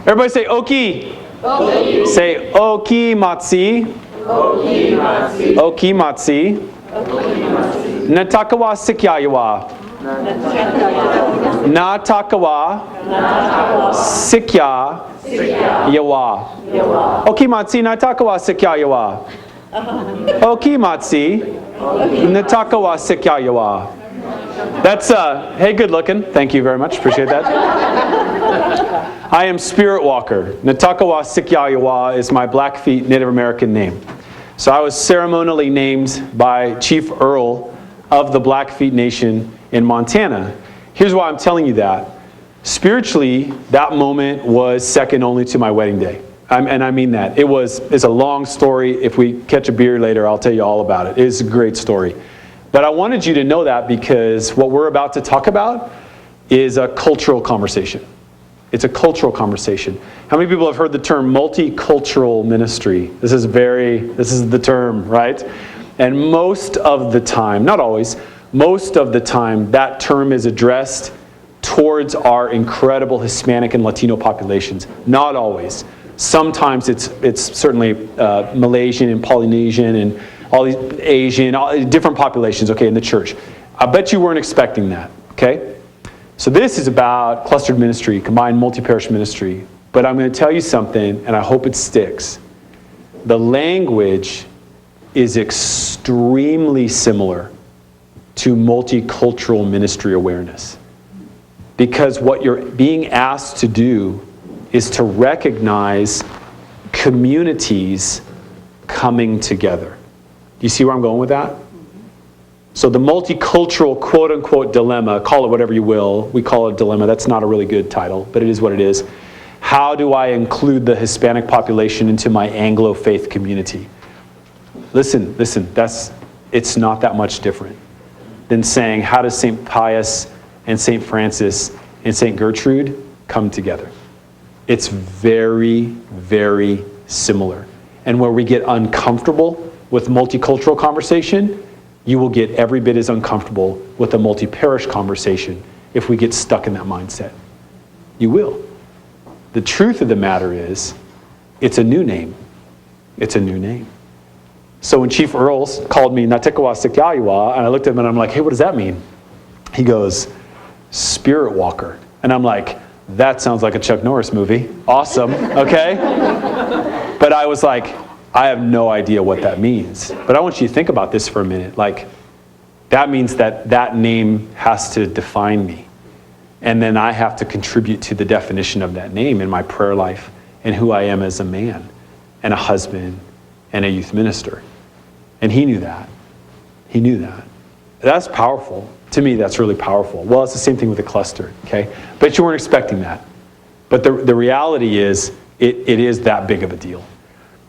Everybody say Oki. Oki. Say Oki Matsi. Oki Matsi. Oki Matsi. Natakawa Sikyayawa. Natakawa Sikya Yawa. Oki Matsi Natakawa Sikya Yawa. Oki Matsi Natakawa Sikya Yawa. That's, hey, good looking. Thank you very much. Appreciate that. I am Spirit Walker. Natakawa Sikyayawa is my Blackfeet Native American name. So I was ceremonially named by Chief Earl of the Blackfeet Nation in Montana. Here's why I'm telling you that. Spiritually, that moment was second only to my wedding day. And I mean that. It's a long story. If we catch a beer later, I'll tell you all about it. It's a great story. But I wanted you to know that because what we're about to talk about is a cultural conversation. It's a cultural conversation. How many people have heard the term multicultural ministry? This is the term, right? And most of the time, not always, most of the time that term is addressed towards our incredible Hispanic and Latino populations. Not always. Sometimes it's certainly Malaysian and Polynesian and all these Asian, all these different populations, okay, in the church. I bet you weren't expecting that, okay? So this is about clustered ministry, combined multi-parish ministry. But I'm going to tell you something, and I hope it sticks. The language is extremely similar to multicultural ministry awareness. Because what you're being asked to do is to recognize communities coming together. Do you see where I'm going with that? So the multicultural quote-unquote dilemma, call it whatever you will, we call it a dilemma, that's not a really good title, but it is what it is. How do I include the Hispanic population into my Anglo faith community? Listen, it's not that much different than saying, how does St. Pius and St. Francis and St. Gertrude come together? It's very, very similar. And where we get uncomfortable with multicultural conversation, you will get every bit as uncomfortable with a multi-parish conversation if we get stuck in that mindset. You will. The truth of the matter is, it's a new name. It's a new name. So when Chief Earls called me Natikawa Sikyayawa, and I looked at him and I'm like, hey, what does that mean? He goes, Spirit Walker. And I'm like, that sounds like a Chuck Norris movie. Awesome, okay? But I was like, I have no idea what that means. But I want you to think about this for a minute. Like, that means that name has to define me. And then I have to contribute to the definition of that name in my prayer life and who I am as a man and a husband and a youth minister. And he knew that. He knew that. That's powerful. To me, that's really powerful. Well, it's the same thing with the cluster, okay? But you weren't expecting that. But the reality is, it is that big of a deal.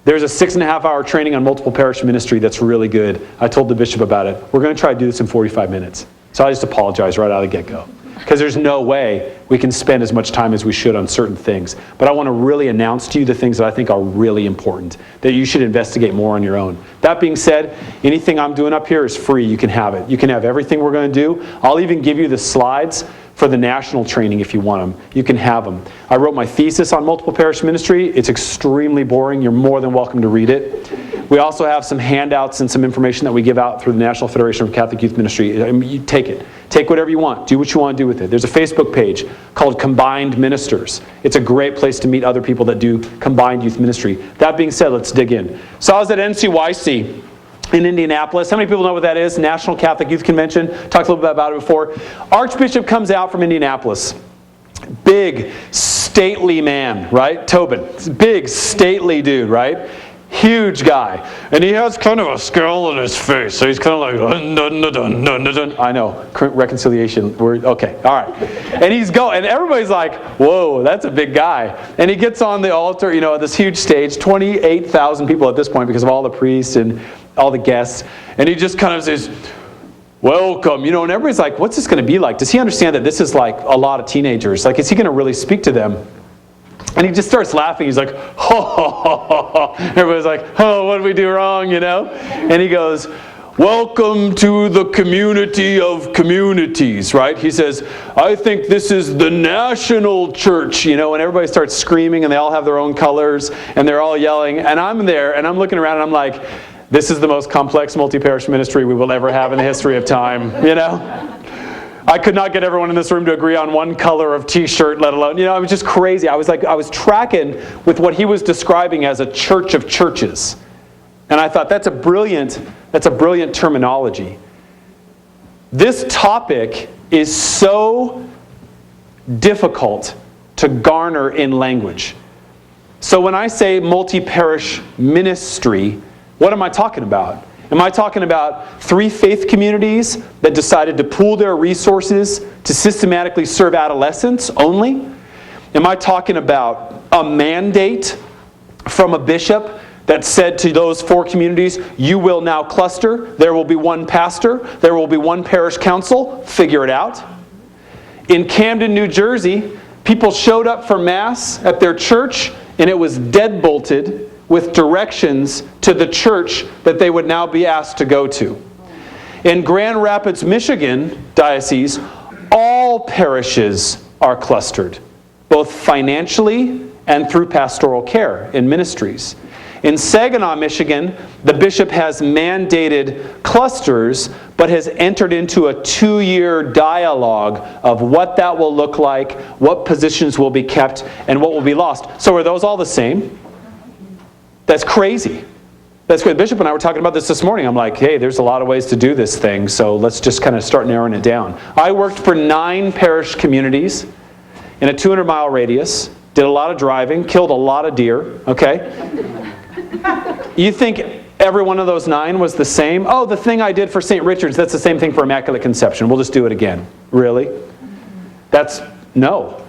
There's a 6.5-hour training on multiple parish ministry that's really good. I told the bishop about it. We're going to try to do this in 45 minutes. So I just apologize right out of the get-go. Because there's no way we can spend as much time as we should on certain things. But I want to really announce to you the things that I think are really important, that you should investigate more on your own. That being said, anything I'm doing up here is free. You can have it. You can have everything we're going to do. I'll even give you the slides for the national training if you want them. You can have them. I wrote my thesis on multiple parish ministry. It's extremely boring. You're more than welcome to read it. We also have some handouts and some information that we give out through the National Federation of Catholic Youth Ministry. I mean, you take it. Take whatever you want. Do what you want to do with it. There's a Facebook page called Combined Ministers. It's a great place to meet other people that do combined youth ministry. That being said, let's dig in. So I was at NCYC in Indianapolis. How many people know what that is? National Catholic Youth Convention. Talked a little bit about it before. Archbishop comes out from Indianapolis. Big, stately man, right? Tobin. Big, stately dude, right? Huge guy. And he has kind of a scowl on his face. So he's kind of like, dun, dun, dun, dun, dun, dun. I know, reconciliation. Okay, all right. And he's going, and everybody's like, whoa, that's a big guy. And he gets on the altar, this huge stage, 28,000 people at this point because of all the priests and all the guests. And he just kind of says, welcome, and everybody's like, what's this going to be like? Does he understand that this is like a lot of teenagers? Like, is he going to really speak to them? And he just starts laughing. He's like, ho, ho, ho, ho, ho. Everybody's like, oh, what did we do wrong, And he goes, welcome to the community of communities, right? He says, I think this is the national church, and everybody starts screaming and they all have their own colors and they're all yelling. And I'm there and I'm looking around and I'm like, this is the most complex multi-parish ministry we will ever have in the history of time, I could not get everyone in this room to agree on one color of t-shirt, let alone, it was just crazy. I was tracking with what he was describing as a church of churches. And I thought, that's a brilliant terminology. This topic is so difficult to garner in language. So when I say multi-parish ministry, what am I talking about? Am I talking about 3 faith communities that decided to pool their resources to systematically serve adolescents only? Am I talking about a mandate from a bishop that said to those 4 communities, you will now cluster, there will be one pastor, there will be one parish council, figure it out? In Camden, New Jersey, people showed up for Mass at their church and it was deadbolted with directions to the church that they would now be asked to go to. In Grand Rapids, Michigan diocese, all parishes are clustered, both financially and through pastoral care in ministries. In Saginaw, Michigan, the bishop has mandated clusters, but has entered into a 2-year dialogue of what that will look like, what positions will be kept, and what will be lost. So are those all the same? That's crazy. That's good. Bishop and I were talking about this morning. I'm like, hey, there's a lot of ways to do this thing, so let's just kind of start narrowing it down. I worked for 9 parish communities in a 200-mile radius, did a lot of driving, killed a lot of deer, okay? You think every one of those 9 was the same? Oh, the thing I did for St. Richard's, that's the same thing for Immaculate Conception. We'll just do it again. Really? No.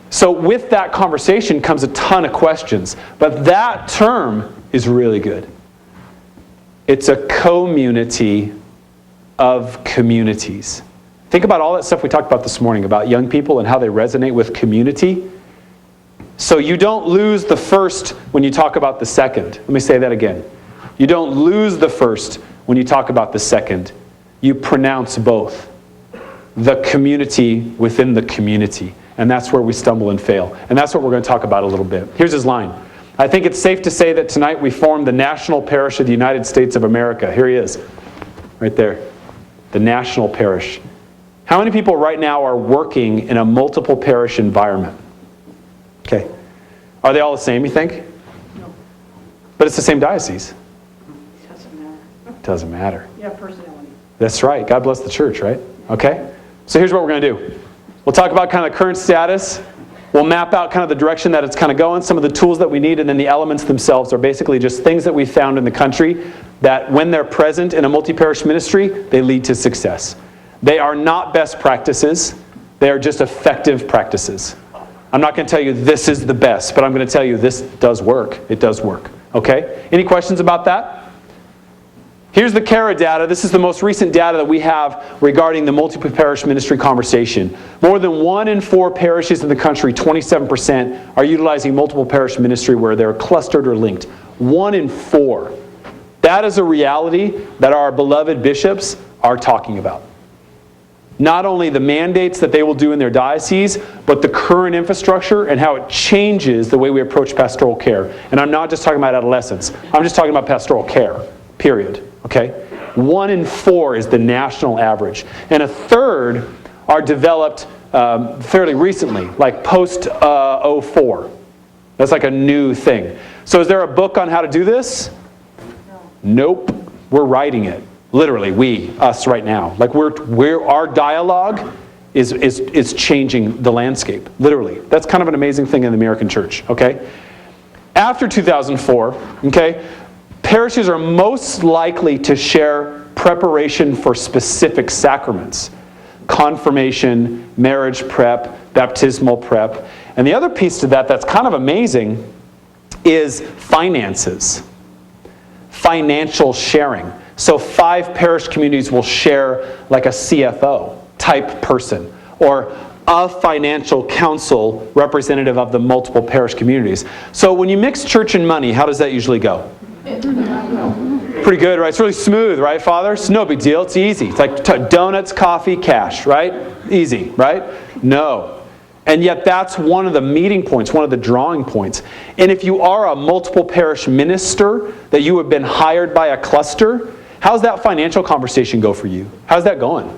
So with that conversation comes a ton of questions. But that term is really good. It's a community of communities. Think about all that stuff we talked about this morning about young people and how they resonate with community. So you don't lose the first when you talk about the second. Let me say that again. You don't lose the first when you talk about the second. You pronounce both. The community within the community. And that's where we stumble and fail. And that's what we're going to talk about a little bit. Here's his line. I think it's safe to say that tonight we form the national parish of the United States of America. Here he is. Right there. The national parish. How many people right now are working in a multiple parish environment? Okay. Are they all the same, you think? No. But it's the same diocese. Doesn't matter. Doesn't matter. Yeah, personality. That's right. God bless the church, right? Okay. So here's what we're going to do. We'll talk about kind of the current status. We'll map out kind of the direction that it's kind of going, some of the tools that we need, and then the elements themselves are basically just things that we found in the country that when they're present in a multi-parish ministry, they lead to success. They are not best practices. They are just effective practices. I'm not going to tell you this is the best, but I'm going to tell you this does work. It does work. Okay? Any questions about that? Here's the CARA data. This is the most recent data that we have regarding the multi-parish ministry conversation. More than 1 in 4 parishes in the country, 27%, are utilizing multiple parish ministry where they're clustered or linked. 1 in 4. That is a reality that our beloved bishops are talking about. Not only the mandates that they will do in their diocese, but the current infrastructure and how it changes the way we approach pastoral care. And I'm not just talking about adolescents. I'm just talking about pastoral care, period. Okay? 1 in 4 is the national average. And a third are developed fairly recently, like post 04. That's like a new thing. So is there a book on how to do this? No. Nope. We're writing it. Literally, us right now. Like our dialogue is changing the landscape. Literally. That's kind of an amazing thing in the American church. Okay? After 2004, okay, parishes are most likely to share preparation for specific sacraments. Confirmation, marriage prep, baptismal prep. And the other piece to that that's kind of amazing is finances. Financial sharing. So 5 parish communities will share like a CFO type person or a financial council representative of the multiple parish communities. So when you mix church and money, how does that usually go? Pretty good, right? It's really smooth, right, Father? It's no big deal. It's easy. It's like donuts, coffee, cash, right? Easy, right? No. And yet that's one of the meeting points, one of the drawing points. And if you are a multiple parish minister, that you have been hired by a cluster, how's that financial conversation go for you? How's that going?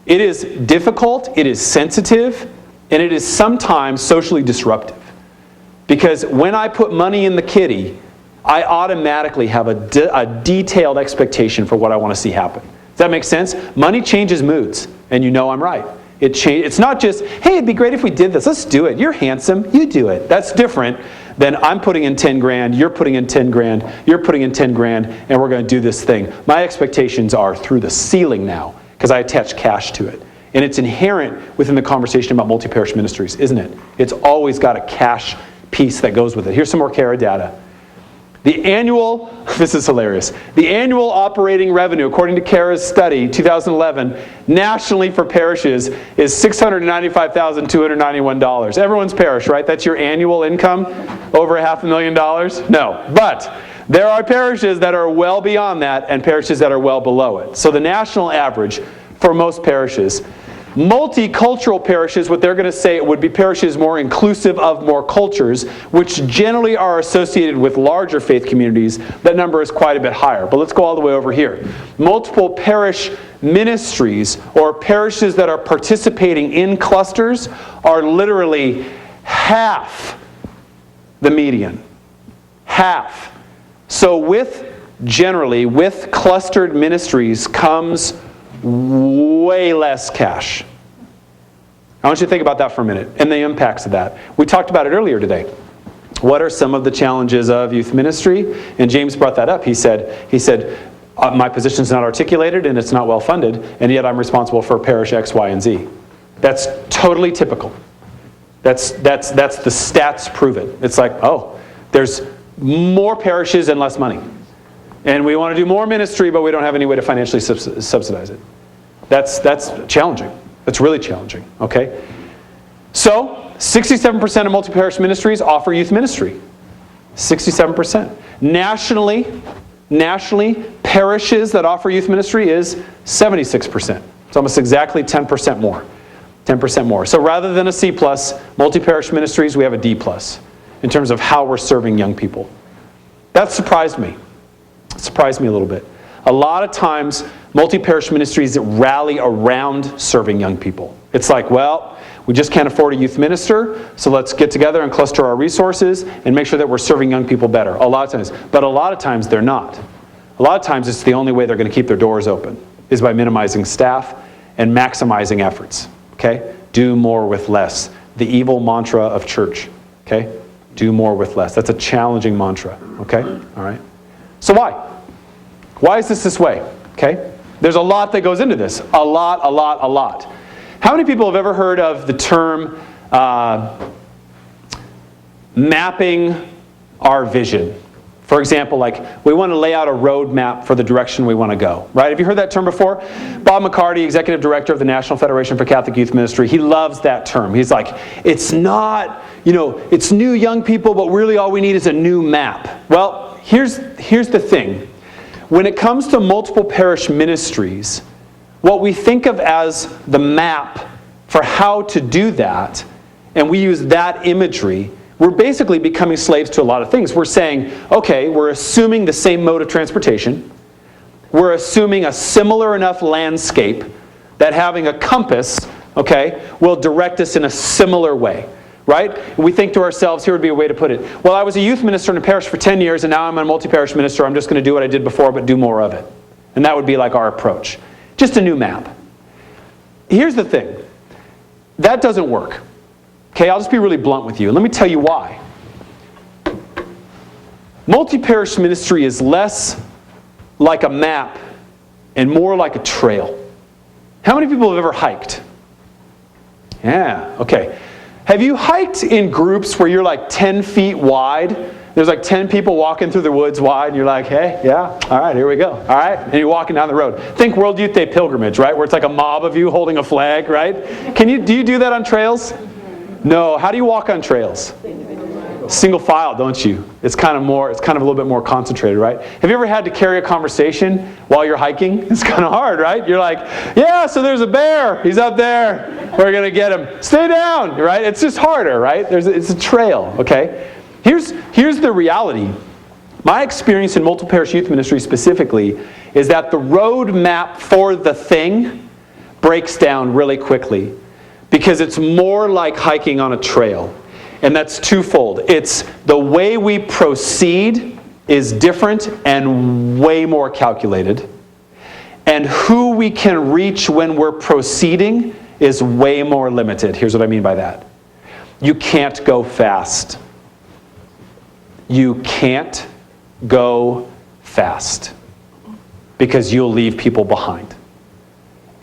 It is difficult, it is sensitive, and it is sometimes socially disruptive. Because when I put money in the kitty, I automatically have a detailed expectation for what I want to see happen. Does that make sense? Money changes moods, and you know I'm right. It's not just, hey, it'd be great if we did this. Let's do it. You're handsome. You do it. That's different than I'm putting in 10 grand, you're putting in 10 grand, you're putting in 10 grand, and we're going to do this thing. My expectations are through the ceiling now because I attach cash to it. And it's inherent within the conversation about multi-parish ministries, isn't it? It's always got a cash piece that goes with it. Here's some more CARA data. The annual, this is hilarious, the annual operating revenue, according to CARA's study, 2011, nationally for parishes is $695,291. Everyone's parish, right? That's your annual income? Over $500,000? No. But there are parishes that are well beyond that and parishes that are well below it. So the national average for most parishes. Multicultural parishes, what they're going to say would be parishes more inclusive of more cultures, which generally are associated with larger faith communities. That number is quite a bit higher. But let's go all the way over here. Multiple parish ministries, or parishes that are participating in clusters, are literally half the median. Half. So generally, with clustered ministries comes way less cash. I want you to think about that for a minute and the impacts of that. We talked about it earlier today. What are some of the challenges of youth ministry? And James brought that up. He said, my position is not articulated and it's not well funded, and yet I'm responsible for parish X, Y, and Z. That's totally typical. That's the stats prove it. It's like, oh, there's more parishes and less money. And we want to do more ministry, but we don't have any way to financially subsidize it. That's challenging. That's really challenging, okay? So, 67% of multi-parish ministries offer youth ministry. 67%. Nationally, parishes that offer youth ministry is 76%. It's almost exactly 10% more. 10% more. So rather than a C+, multi-parish ministries, we have a D+, in terms of how we're serving young people. That surprised me. It surprised me a little bit. A lot of times, multi-parish ministries rally around serving young people. It's like, well, we just can't afford a youth minister, so let's get together and cluster our resources and make sure that we're serving young people better. A lot of times. But a lot of times, they're not. A lot of times, it's the only way they're going to keep their doors open, is by minimizing staff and maximizing efforts. Okay? Do more with less. The evil mantra of church. Okay? Do more with less. That's a challenging mantra. Okay? All right? So why? Why is this way? Okay? There's a lot that goes into this. A lot. How many people have ever heard of the term mapping our vision? For example, like we want to lay out a roadmap for the direction we want to go. Right? Have you heard that term before? Bob McCarty, Executive Director of the National Federation for Catholic Youth Ministry, he loves that term. He's like, it's not, it's new young people, but really all we need is a new map. Well, here's the thing. When it comes to multiple parish ministries, what we think of as the map for how to do that, and we use that imagery, we're basically becoming slaves to a lot of things. We're saying, okay, we're assuming the same mode of transportation. We're assuming a similar enough landscape that having a compass, okay, will direct us in a similar way. Right? We think to ourselves, here would be a way to put it. Well, I was a youth minister in a parish for 10 years, and now I'm a multi-parish minister. I'm just going to do what I did before, but do more of it. And that would be like our approach. Just a new map. Here's the thing. That doesn't work. Okay, I'll just be really blunt with you. And let me tell you why. Multi-parish ministry is less like a map and more like a trail. How many people have ever hiked? Yeah, okay. Have you hiked in groups where you're like 10 feet wide? There's like 10 people walking through the woods wide, and you're like, hey, yeah, all right, here we go. All right, and you're walking down the road. Think World Youth Day pilgrimage, right? Where it's like a mob of you holding a flag, right? Do you do that on trails? No. How do you walk on trails? Single file, don't you? It's kind of a little bit more concentrated, right? Have you ever had to carry a conversation while you're hiking? It's kind of hard, right? You're like, yeah, so there's a bear. He's up there. We're going to get him. Stay down, right? It's just harder, right? It's a trail, okay? Here's the reality. My experience in multiple parish youth ministry specifically is that the road map for the thing breaks down really quickly because it's more like hiking on a trail. And that's twofold. It's the way we proceed is different and way more calculated. And who we can reach when we're proceeding is way more limited. Here's what I mean by that. You can't go fast. You can't go fast because you'll leave people behind.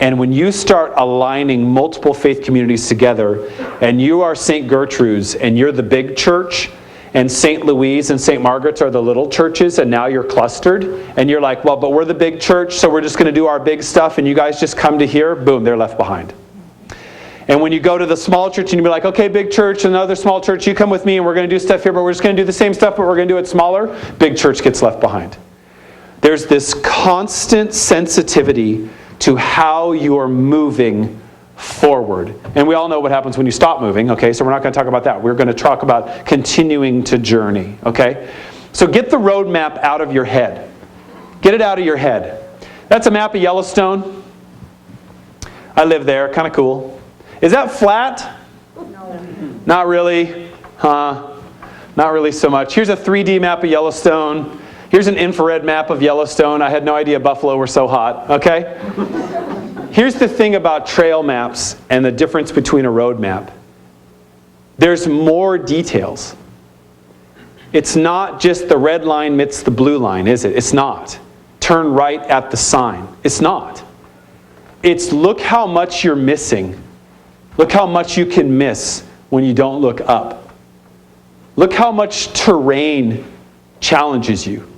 And when you start aligning multiple faith communities together, and you are St. Gertrude's and you're the big church, and St. Louise and St. Margaret's are the little churches, and now you're clustered, and you're like, well, but we're the big church, so we're just going to do our big stuff, and you guys just come to here, boom, they're left behind. And when you go to the small church and you be like, okay, big church, another small church, you come with me and we're going to do stuff here, but we're just going to do the same stuff, but we're going to do it smaller, big church gets left behind. There's this constant sensitivity to how you're moving forward. And we all know what happens when you stop moving, okay? So we're not going to talk about that. We're going to talk about continuing to journey, okay? So get the road map out of your head. Get it out of your head. That's a map of Yellowstone. I live there, kind of cool. Is that flat? No. Not really. Not really so much. Here's a 3D map of Yellowstone. Here's an infrared map of Yellowstone. I had no idea buffalo were so hot, okay? Here's the thing about trail maps and the difference between a road map. There's more details. It's not just the red line meets the blue line, is it? It's not. Turn right at the sign. It's not. It's look how much you're missing. Look how much you can miss when you don't look up. Look how much terrain challenges you.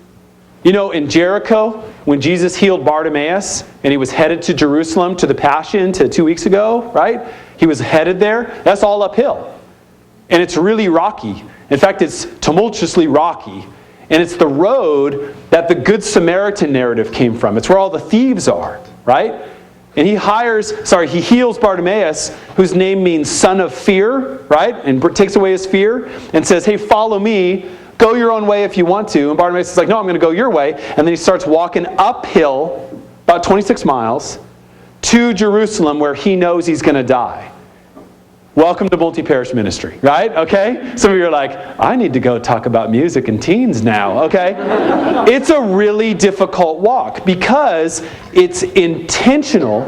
You know, in Jericho, when Jesus healed Bartimaeus and he was headed to Jerusalem to the Passion 2 weeks ago, right? He was headed there. That's all uphill. And it's really rocky. In fact, it's tumultuously rocky. And it's the road that the Good Samaritan narrative came from. It's where all the thieves are, right? And he heals Bartimaeus, whose name means son of fear, right? And takes away his fear and says, hey, follow me. Go your own way if you want to. And Bartimaeus is like, no, I'm going to go your way. And then he starts walking uphill, about 26 miles, to Jerusalem where he knows he's going to die. Welcome to multi-parish ministry, right? Okay? Some of you are like, I need to go talk about music and teens now, okay? It's a really difficult walk because it's intentional.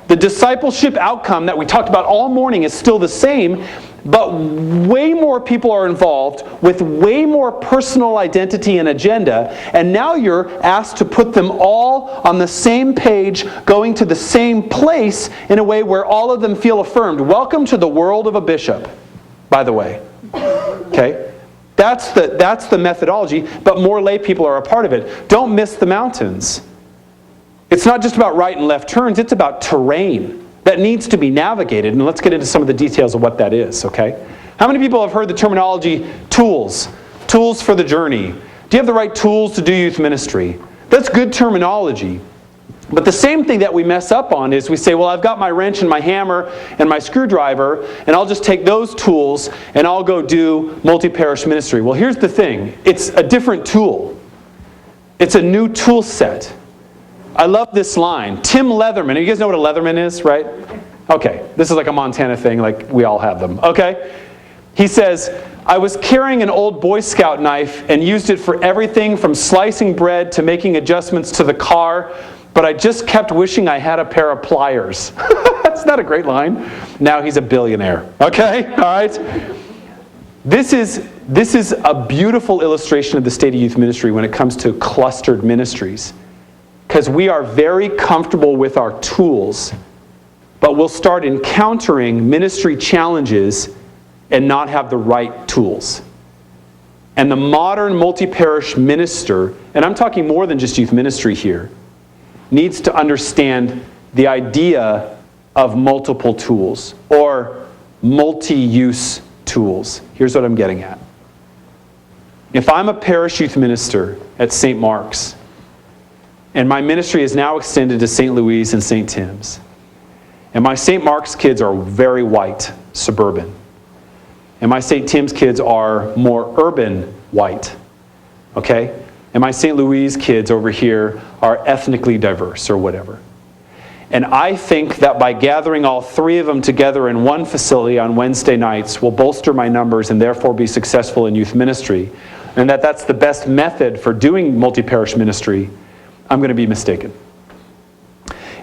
The discipleship outcome that we talked about all morning is still the same, but way more people are involved with way more personal identity and agenda, and now you're asked to put them all on the same page, going to the same place in a way where all of them feel affirmed. Welcome to the world of a bishop, by the way. Okay? That's the methodology, but more lay people are a part of it. Don't miss the mountains. It's not just about right and left turns, it's about terrain that needs to be navigated, and let's get into some of the details of what that is, okay? How many people have heard the terminology tools? Tools for the journey. Do you have the right tools to do youth ministry? That's good terminology. But the same thing that we mess up on is we say, well, I've got my wrench and my hammer and my screwdriver, and I'll just take those tools and I'll go do multi-parish ministry. Well, here's the thing. It's a different tool. It's a new tool set. I love this line. Tim Leatherman. You guys know what a Leatherman is, right? Okay. This is like a Montana thing, like we all have them. Okay? He says, I was carrying an old Boy Scout knife and used it for everything from slicing bread to making adjustments to the car, but I just kept wishing I had a pair of pliers. That's not a great line. Now he's a billionaire. Okay? All right? This is a beautiful illustration of the state of youth ministry when it comes to clustered ministries. Because we are very comfortable with our tools, but we'll start encountering ministry challenges and not have the right tools. And the modern multi-parish minister, and I'm talking more than just youth ministry here, needs to understand the idea of multiple tools or multi-use tools. Here's what I'm getting at. If I'm a parish youth minister at St. Mark's, and my ministry is now extended to St. Louis and St. Tim's, and my St. Mark's kids are very white, suburban, and my St. Tim's kids are more urban white, okay? And my St. Louis kids over here are ethnically diverse or whatever. And I think that by gathering all three of them together in one facility on Wednesday nights will bolster my numbers and therefore be successful in youth ministry, and that that's the best method for doing multi-parish ministry, I'm going to be mistaken.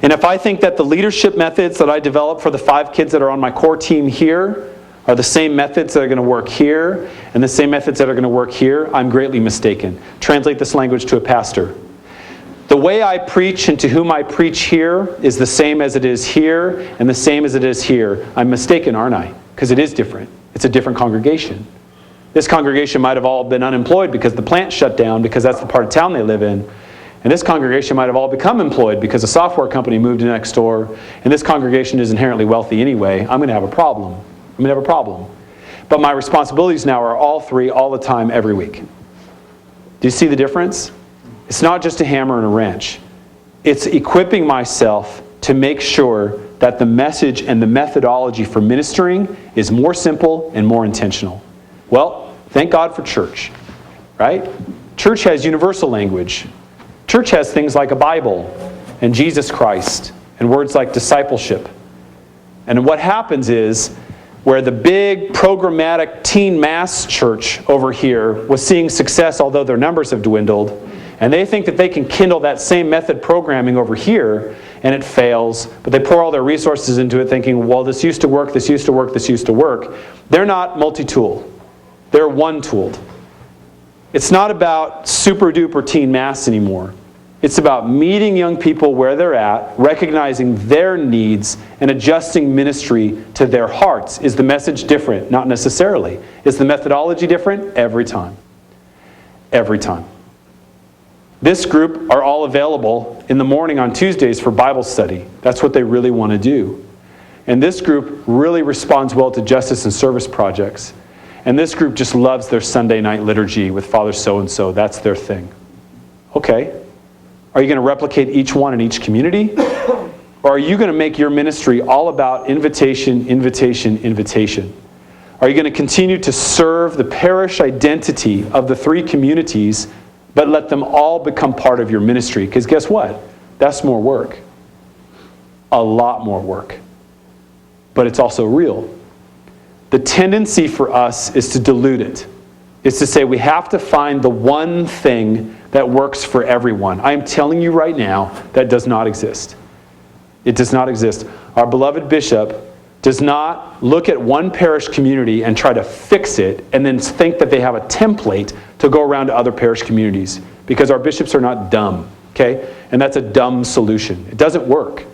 And if I think that the leadership methods that I develop for the 5 kids that are on my core team here are the same methods that are going to work here and the same methods that are going to work here, I'm greatly mistaken. Translate this language to a pastor. The way I preach and to whom I preach here is the same as it is here and the same as it is here. I'm mistaken, aren't I? Because it is different. It's a different congregation. This congregation might have all been unemployed because the plant shut down because that's the part of town they live in. And this congregation might have all become employed because a software company moved next door, and this congregation is inherently wealthy anyway. I'm going to have a problem. I'm going to have a problem. But my responsibilities now are all 3, all the time, every week. Do you see the difference? It's not just a hammer and a wrench. It's equipping myself to make sure that the message and the methodology for ministering is more simple and more intentional. Well, thank God for church, right? Church has universal language. Church has things like a Bible and Jesus Christ and words like discipleship. And what happens is, where the big programmatic teen mass church over here was seeing success, although their numbers have dwindled, and they think that they can kindle that same method programming over here, and it fails, but they pour all their resources into it thinking, well, this used to work, this used to work, this used to work. They're not multi-tool. They're one-tooled. It's not about super-duper teen mass anymore. It's about meeting young people where they're at, recognizing their needs, and adjusting ministry to their hearts. Is the message different? Not necessarily. Is the methodology different? Every time. Every time. This group are all available in the morning on Tuesdays for Bible study. That's what they really want to do. And this group really responds well to justice and service projects. And this group just loves their Sunday night liturgy with Father so-and-so. That's their thing. Okay. Are you going to replicate each one in each community? Or are you going to make your ministry all about invitation, invitation, invitation? Are you going to continue to serve the parish identity of the 3 communities, but let them all become part of your ministry? Because guess what? That's more work. A lot more work. But it's also real. The tendency for us is to dilute it. It's to say we have to find the one thing that works for everyone. I am telling you right now, that does not exist. It does not exist. Our beloved bishop does not look at one parish community and try to fix it and then think that they have a template to go around to other parish communities, because our bishops are not dumb, okay? And that's a dumb solution. It doesn't work.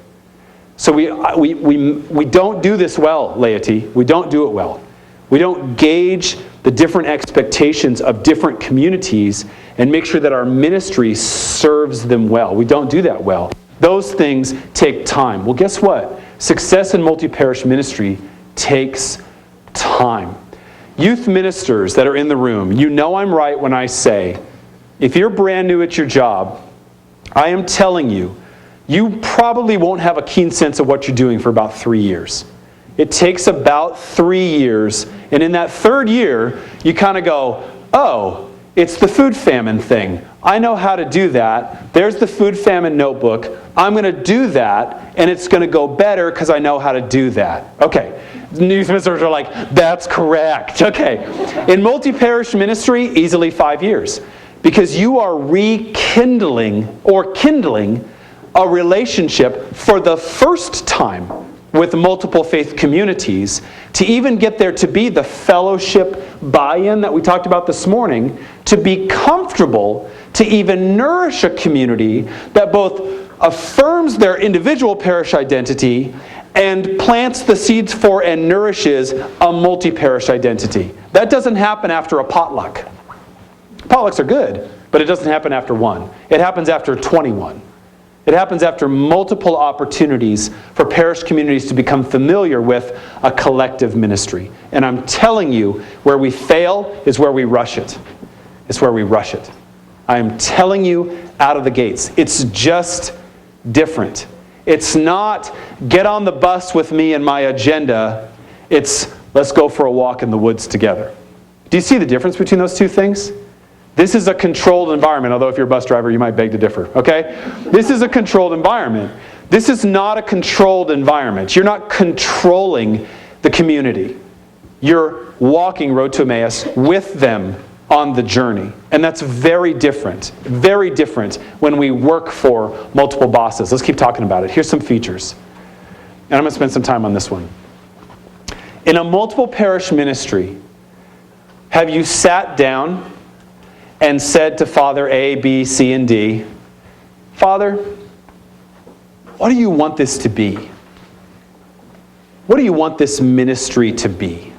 So we don't do this well, laity. We don't do it well. We don't gauge the different expectations of different communities and make sure that our ministry serves them well. We don't do that well. Those things take time. Well, guess what? Success in multi-parish ministry takes time. Youth ministers that are in the room, you know I'm right when I say, if you're brand new at your job, I am telling you, you probably won't have a keen sense of what you're doing for about 3 years. It takes about 3 years, and in that 3rd year, you kind of go, oh, it's the food famine thing. I know how to do that. There's the food famine notebook. I'm going to do that, and it's going to go better because I know how to do that. Okay. Youth ministers are like, that's correct. Okay. In multi-parish ministry, easily 5 years. Because you are rekindling or kindling a relationship for the first time with multiple faith communities, to even get there to be the fellowship buy-in that we talked about this morning, to be comfortable to even nourish a community that both affirms their individual parish identity and plants the seeds for and nourishes a multi-parish identity. That doesn't happen after a potluck. Potlucks are good, but it doesn't happen after one. It happens after 21. It happens after multiple opportunities for parish communities to become familiar with a collective ministry. And I'm telling you, where we fail is where we rush it. is where we rush it. I am telling you out of the gates. It's just different. It's not get on the bus with me and my agenda. It's let's go for a walk in the woods together. Do you see the difference between those two things? This is a controlled environment, although if you're a bus driver, you might beg to differ, okay? This is a controlled environment. This is not a controlled environment. You're not controlling the community. You're walking Road to Emmaus with them on the journey. And that's very different when we work for multiple bosses. Let's keep talking about it. Here's some features. And I'm going to spend some time on this one. In a multiple parish ministry, have you sat down and said to Father A, B, C, and D, Father, what do you want this to be? What do you want this ministry to be?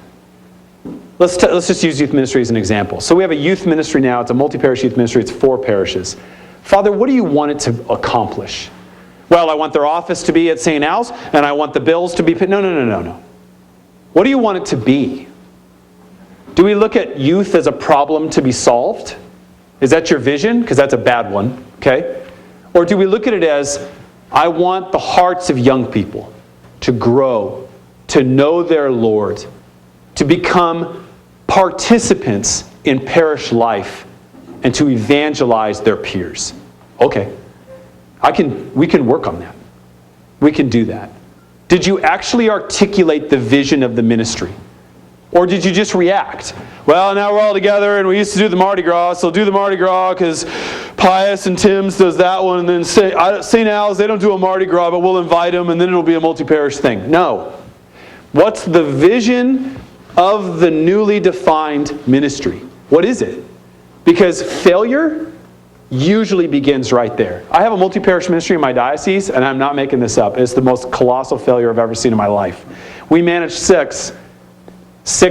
Let's just use youth ministry as an example. So we have a youth ministry now. It's a multi-parish youth ministry. It's 4 parishes. Father, what do you want it to accomplish? Well, I want their office to be at St. Al's, and I want the bills to be paid. No. What do you want it to be? Do we look at youth as a problem to be solved? Is that your vision? Because that's a bad one, okay? Or do we look at it as, I want the hearts of young people to grow, to know their Lord, to become participants in parish life, and to evangelize their peers. Okay, we can work on that. We can do that. Did you actually articulate the vision of the ministry? Or did you just react? Well, now we're all together and we used to do the Mardi Gras, so do the Mardi Gras because Pius and Tim's does that one, and then St. Al's, they don't do a Mardi Gras, but we'll invite them and then it'll be a multi-parish thing. No. What's the vision of the newly defined ministry? What is it? Because failure usually begins right there. I have a multi-parish ministry in my diocese, and I'm not making this up. It's the most colossal failure I've ever seen in my life. We managed six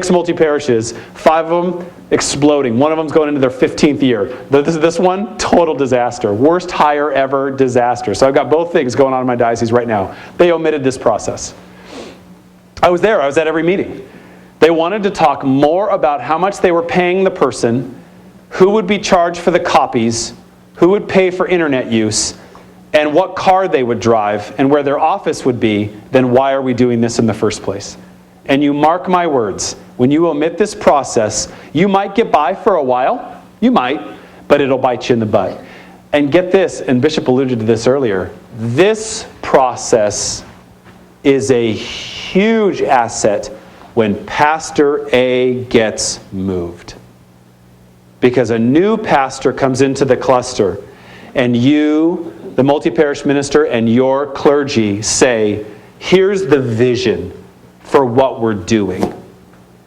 multi-parishes, 5 of them exploding. One of them's going into their 15th year. This one, total disaster. Worst hire ever, disaster. So I've got both things going on in my diocese right now. They omitted this process. I was there. I was at every meeting. They wanted to talk more about how much they were paying the person, who would be charged for the copies, who would pay for internet use, and what car they would drive, and where their office would be, then why are we doing this in the first place? And you mark my words, when you omit this process, you might get by for a while. You might, but it'll bite you in the butt. And get this, and Bishop alluded to this earlier, this process is a huge asset when Pastor A gets moved. Because a new pastor comes into the cluster, and you, the multi-parish minister, and your clergy say, here's the vision for what we're doing.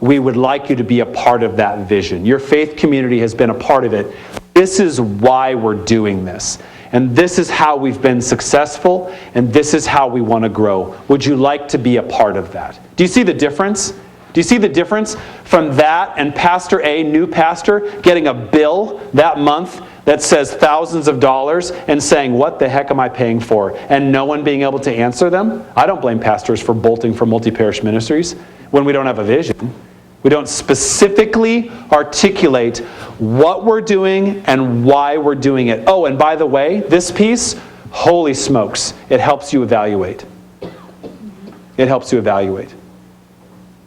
We would like you to be a part of that vision. Your faith community has been a part of it. This is why we're doing this. And this is how we've been successful, and this is how we want to grow. Would you like to be a part of that? Do you see the difference? Do you see the difference from that and Pastor A, new pastor, getting a bill that month that says thousands of dollars and saying, what the heck am I paying for? And no one being able to answer them? I don't blame pastors for bolting from multi-parish ministries when we don't have a vision. We don't specifically articulate what we're doing and why we're doing it. Oh, and by the way, this piece, holy smokes, it helps you evaluate. It helps you evaluate.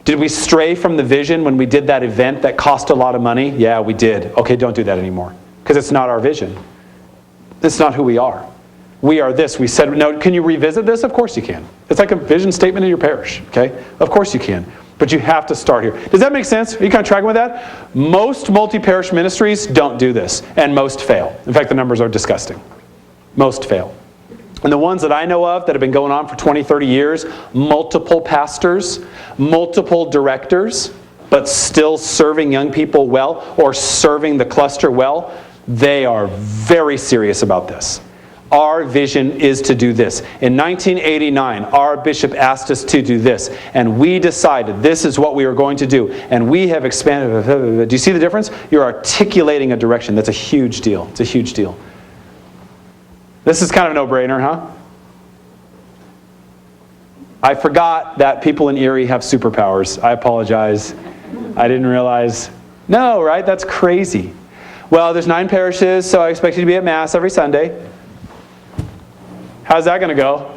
Did we stray from the vision when we did that event that cost a lot of money? Yeah, we did. Okay, don't do that anymore. Because it's not our vision. It's not who we are. We are this. We said, no, can you revisit this? Of course you can. It's like a vision statement in your parish. Okay? Of course you can. But you have to start here. Does that make sense? Are you kind of tracking with that? Most multi-parish ministries don't do this. And most fail. In fact, the numbers are disgusting. Most fail. And the ones that I know of that have been going on for 20, 30 years, multiple pastors, multiple directors, but still serving young people well or serving the cluster well, they are very serious about this. Our vision is to do this. In 1989, our bishop asked us to do this, and we decided this is what we are going to do, and we have expanded. Do you see the difference? You're articulating a direction. That's a huge deal. It's a huge deal. This is kind of a no-brainer, huh? I forgot that people in Erie have superpowers. I apologize. I didn't realize. No, right? That's crazy. Well, there's 9 parishes, so I expect you to be at Mass every Sunday. How's that going to go?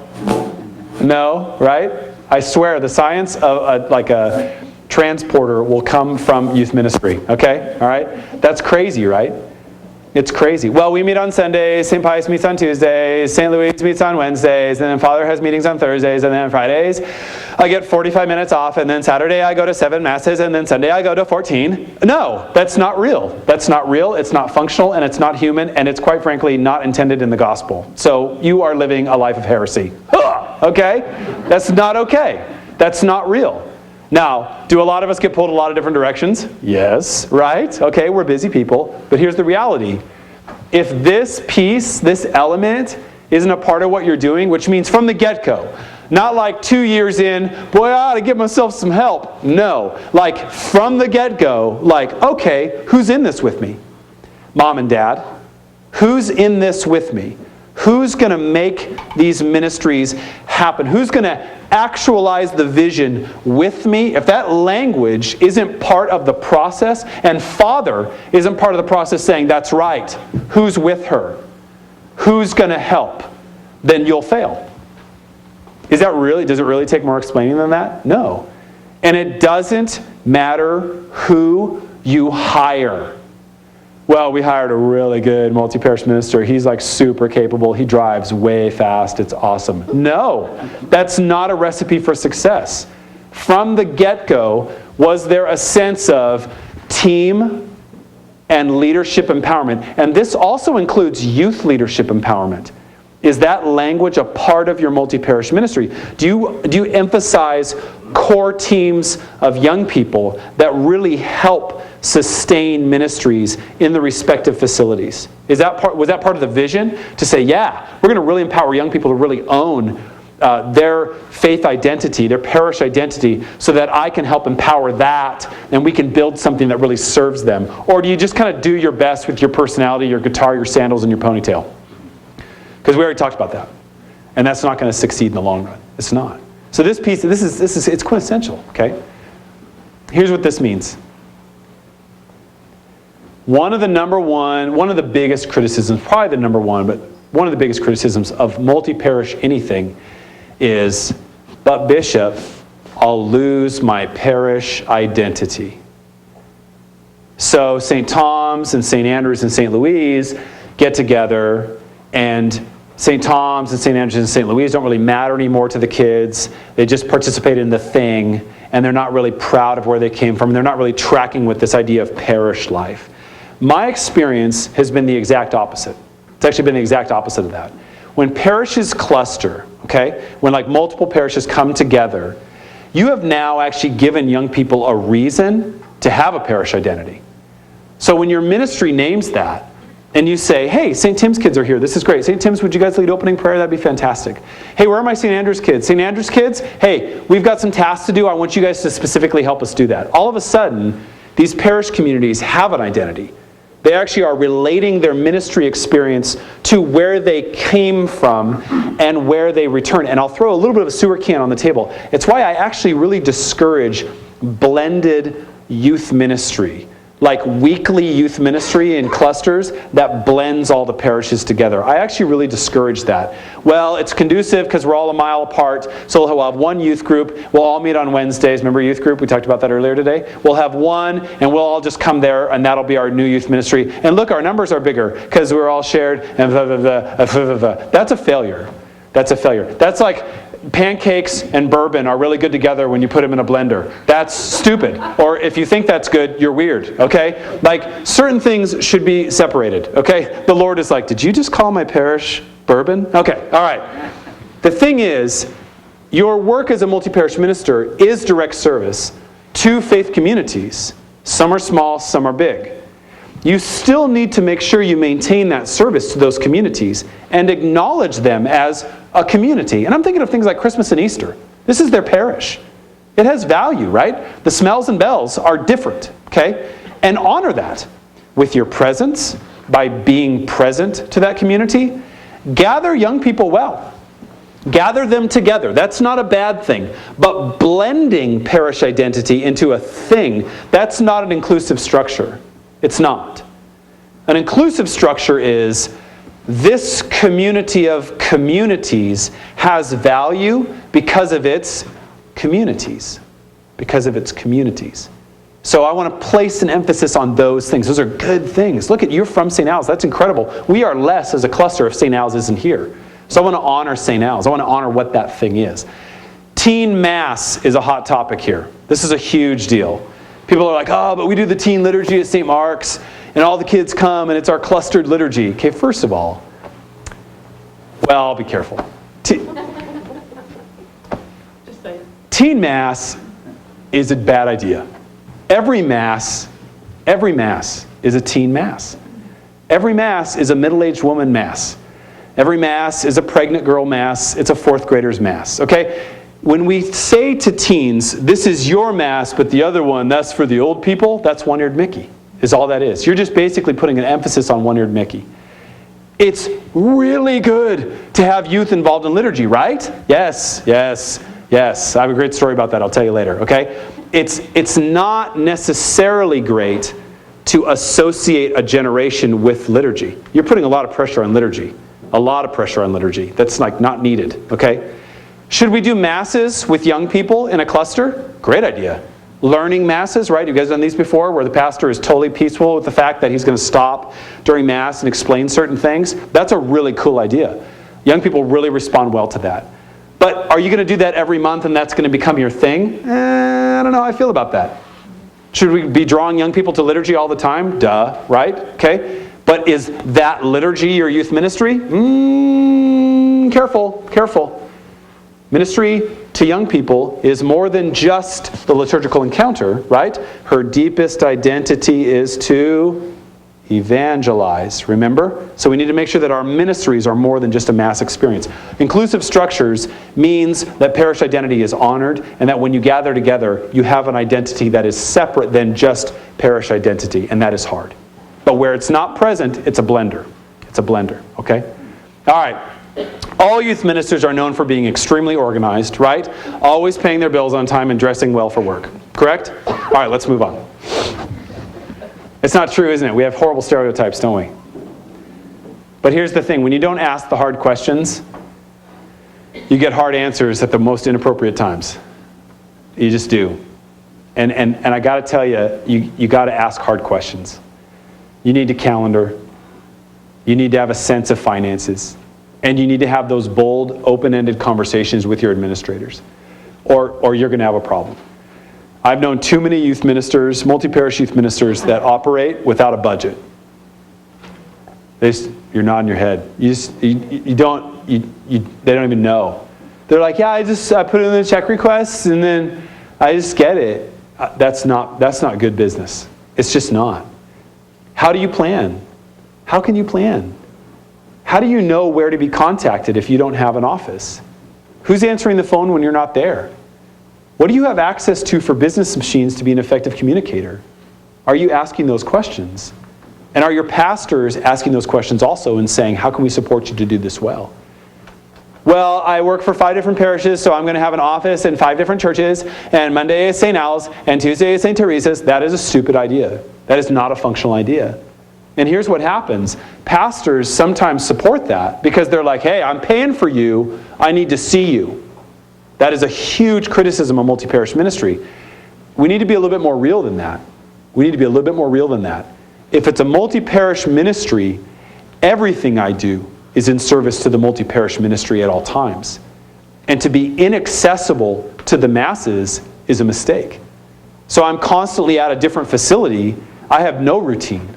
No, right? I swear, the science of a transporter will come from youth ministry, okay? All right? That's crazy, right? It's crazy. Well, we meet on Sundays, St. Pius meets on Tuesdays, St. Louis meets on Wednesdays, and then Father has meetings on Thursdays, and then on Fridays I get 45 minutes off, and then Saturday I go to 7 Masses, and then Sunday I go to 14. No, that's not real. That's not real, it's not functional, and it's not human, and it's quite frankly not intended in the gospel. So you are living a life of heresy. Okay? That's not okay. That's not real. Now, do a lot of us get pulled a lot of different directions? Yes, right? Okay, we're busy people. But here's the reality. If this piece, this element, isn't a part of what you're doing, which means from the get-go, not like 2 years in, boy, I ought to give myself some help. No, like from the get-go, like, okay, who's in this with me? Mom and Dad, who's in this with me? Who's going to make these ministries happen? Who's going to actualize the vision with me? If that language isn't part of the process, and Father isn't part of the process saying, that's right, who's with her? Who's going to help? Then you'll fail. Does it really take more explaining than that? No. And it doesn't matter who you hire. Well, we hired a really good multi-parish minister. He's like super capable. He drives way fast. It's awesome. No, that's not a recipe for success. From the get-go, was there a sense of team and leadership empowerment? And this also includes youth leadership empowerment. Is that language a part of your multi-parish ministry? Do you emphasize core teams of young people that really help sustain ministries in the respective facilities? Was that part of the vision? To say, yeah, we're going to really empower young people to really own their faith identity, their parish identity, so that I can help empower that and we can build something that really serves them? Or do you just kind of do your best with your personality, your guitar, your sandals, and your ponytail? Because we already talked about that. And that's not going to succeed in the long run. It's not. So this piece, it's quintessential, okay? Here's what this means. One of the biggest criticisms, probably the number one, but one of the biggest criticisms of multi-parish anything is, but Bishop, I'll lose my parish identity. So St. Tom's and St. Andrews and St. Louise get together, and St. Tom's and St. Andrews and St. Louise don't really matter anymore to the kids. They just participate in the thing, and they're not really proud of where they came from. They're not really tracking with this idea of parish life. My experience has been the exact opposite. It's actually been the exact opposite of that. When parishes cluster, okay, when like multiple parishes come together, you have now actually given young people a reason to have a parish identity. So when your ministry names that, and you say, hey, St. Tim's kids are here. This is great. St. Tim's, would you guys lead opening prayer? That'd be fantastic. Hey, where are my St. Andrews kids? St. Andrews kids, hey, we've got some tasks to do. I want you guys to specifically help us do that. All of a sudden, these parish communities have an identity. They actually are relating their ministry experience to where they came from and where they return. And I'll throw a little bit of a sewer can on the table. It's why I actually really discourage blended youth ministry, like weekly youth ministry in clusters that blends all the parishes together. I actually really discourage that. Well, it's conducive because we're all a mile apart, so we'll have one youth group. We'll all meet on Wednesdays. Remember youth group? We talked about that earlier today. We'll have one, and we'll all just come there, and that'll be our new youth ministry. And look, our numbers are bigger because we're all shared, and blah, blah, blah, blah, blah, blah. That's a failure. That's a failure. That's like pancakes and bourbon are really good together when you put them in a blender. That's stupid. Or if you think that's good, you're weird, okay? Like, certain things should be separated, okay? The Lord is like, did you just call my parish bourbon? Okay, all right. The thing is, your work as a multi-parish minister is direct service to faith communities. Some are small, some are big. You still need to make sure you maintain that service to those communities and acknowledge them as a community. And I'm thinking of things like Christmas and Easter. This is their parish. It has value, right? The smells and bells are different, okay? And honor that with your presence, by being present to that community. Gather young people well. Gather them together. That's not a bad thing. But blending parish identity into a thing, that's not an inclusive structure. It's not. An inclusive structure is this community of communities has value because of its communities. Because of its communities. So I want to place an emphasis on those things. Those are good things. Look at, you're from St. Al's. That's incredible. We are less as a cluster if St. Al's isn't here. So I want to honor St. Al's. I want to honor what that thing is. Teen Mass is a hot topic here. This is a huge deal. People are like, oh, but we do the teen liturgy at St. Mark's, and all the kids come, and it's our clustered liturgy. Okay, first of all, well, be careful. Just saying. Teen Mass is a bad idea. Every Mass is a teen Mass. Every Mass is a middle-aged woman Mass. Every Mass is a pregnant girl Mass. It's a fourth grader's Mass, okay? When we say to teens, this is your Mass, but the other one, that's for the old people, that's one-eared Mickey, is all that is. You're just basically putting an emphasis on one-eared Mickey. It's really good to have youth involved in liturgy, right? Yes, yes, yes. I have a great story about that. I'll tell you later, okay? It's not necessarily great to associate a generation with liturgy. You're putting a lot of pressure on liturgy. A lot of pressure on liturgy. That's like not needed, okay? Should we do masses with young people in a cluster? Great idea. Learning masses, right? You guys done these before, where the pastor is totally peaceful with the fact that he's going to stop during Mass and explain certain things? That's a really cool idea. Young people really respond well to that. But are you going to do that every month and that's going to become your thing? I don't know how I feel about that. Should we be drawing young people to liturgy all the time? Duh, right? Okay. But is that liturgy your youth ministry? Careful, careful. Ministry to young people is more than just the liturgical encounter, right? Her deepest identity is to evangelize, remember? So we need to make sure that our ministries are more than just a Mass experience. Inclusive structures means that parish identity is honored, and that when you gather together, you have an identity that is separate than just parish identity, and that is hard. But where it's not present, it's a blender. It's a blender, okay? All right. All youth ministers are known for being extremely organized, right? Always paying their bills on time and dressing well for work. Correct? All right, let's move on. It's not true, isn't it? We have horrible stereotypes, don't we? But here's the thing. When you don't ask the hard questions, you get hard answers at the most inappropriate times. You just do. And I got to tell you, you got to ask hard questions. You need to calendar. You need to have a sense of finances. And you need to have those bold, open-ended conversations with your administrators, or you're going to have a problem. I've known too many youth ministers, multi-parish youth ministers, that operate without a budget. You're nodding your head. They don't even know. They're like, yeah, I put in the check requests and then I just get it. That's not good business. It's just not. How do you plan? How can you plan? How do you know where to be contacted if you don't have an office? Who's answering the phone when you're not there? What do you have access to for business machines to be an effective communicator? Are you asking those questions? And are your pastors asking those questions also and saying, how can we support you to do this well? Well, I work for 5 different parishes, so I'm going to have an office in 5 different churches, and Monday is St. Al's, and Tuesday is St. Teresa's. That is a stupid idea. That is not a functional idea. And here's what happens. Pastors sometimes support that because they're like, hey, I'm paying for you. I need to see you. That is a huge criticism of multi-parish ministry. We need to be a little bit more real than that. We need to be a little bit more real than that. If it's a multi-parish ministry, everything I do is in service to the multi-parish ministry at all times. And to be inaccessible to the masses is a mistake. So I'm constantly at a different facility. I have no routine.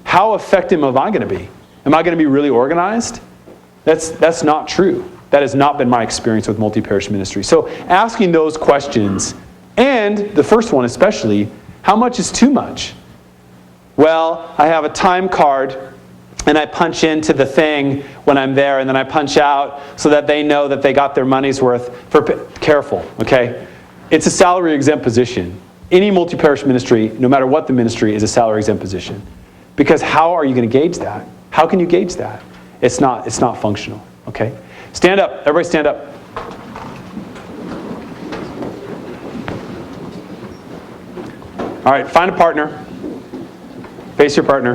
How effective am I going to be? Am I going to be really organized? That's not true. That has not been my experience with multi-parish ministry. So asking those questions, and the first one especially, how much is too much? Well, I have a time card, and I punch into the thing when I'm there, and then I punch out so that they know that they got their money's worth. Careful, okay? It's a salary exempt position. Any multi-parish ministry, no matter what the ministry, is a salary exempt position. Because how are you going to gauge that? How can you gauge that? It's not functional, okay? Stand up. Everybody stand up. All right, find a partner. Face your partner.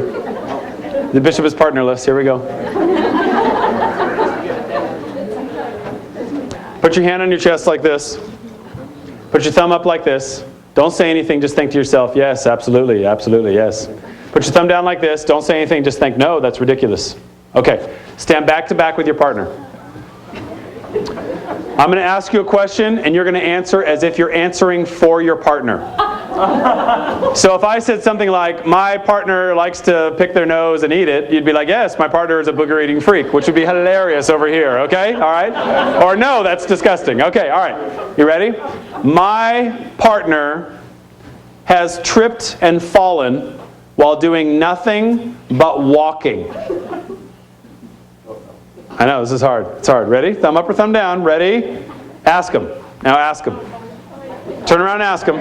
The bishop is partnerless. Here we go. Put your hand on your chest like this. Put your thumb up like this. Don't say anything, just think to yourself, yes, absolutely, absolutely, yes. Put your thumb down like this. Don't say anything, just think, no, that's ridiculous. Okay, stand back to back with your partner. I'm going to ask you a question, and you're going to answer as if you're answering for your partner. So if I said something like, my partner likes to pick their nose and eat it, you'd be like, yes, my partner is a booger-eating freak, which would be hilarious over here, okay? All right? Or no, that's disgusting. Okay, all right. You ready? My partner has tripped and fallen while doing nothing but walking. I know, this is hard. It's hard. Ready? Thumb up or thumb down. Ready? Ask him. Now ask him. Turn around and ask him.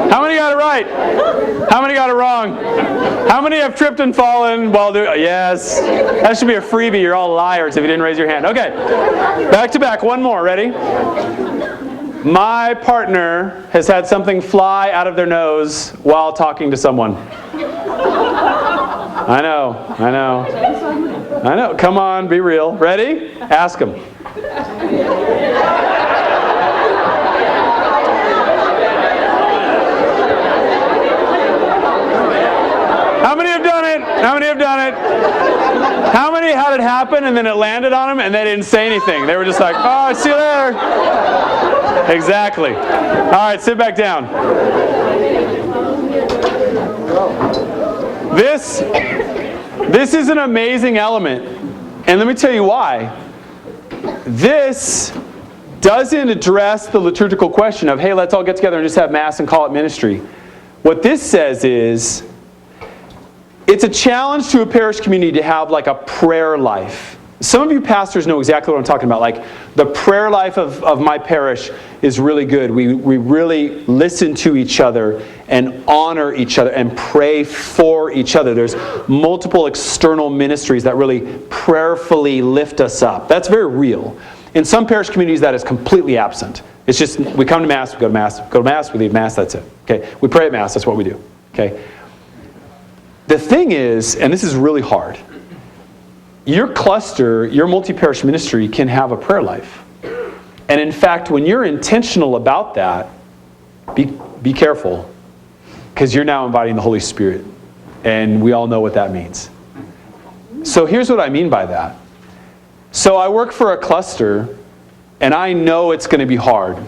How many got it right? How many got it wrong? How many have tripped and fallen while doing... Yes. That should be a freebie. You're all liars if you didn't raise your hand. Okay. Back to back. One more. Ready? My partner has had something fly out of their nose while talking to someone. I know. Come on, be real. Ready? Ask him. How many have done it? How many have done it? How many had it happen and then it landed on them and they didn't say anything? They were just like, oh, see you later. Exactly. All right, sit back down. This is an amazing element. And let me tell you why. This doesn't address the liturgical question of, hey, let's all get together and just have Mass and call it ministry. What this says is, it's a challenge to a parish community to have like a prayer life. Some of you pastors know exactly what I'm talking about. Like, the prayer life of my parish is really good. We really listen to each other and honor each other and pray for each other. There's multiple external ministries that really prayerfully lift us up. That's very real. In some parish communities, that is completely absent. It's just, we come to Mass, we go to Mass, we leave Mass, that's it. Okay? We pray at Mass, that's what we do. Okay? The thing is, and this is really hard, your cluster, your multi-parish ministry can have a prayer life. And in fact, when you're intentional about that, be careful, because you're now inviting the Holy Spirit. And we all know what that means. So here's what I mean by that. So I work for a cluster, and I know it's going to be hard.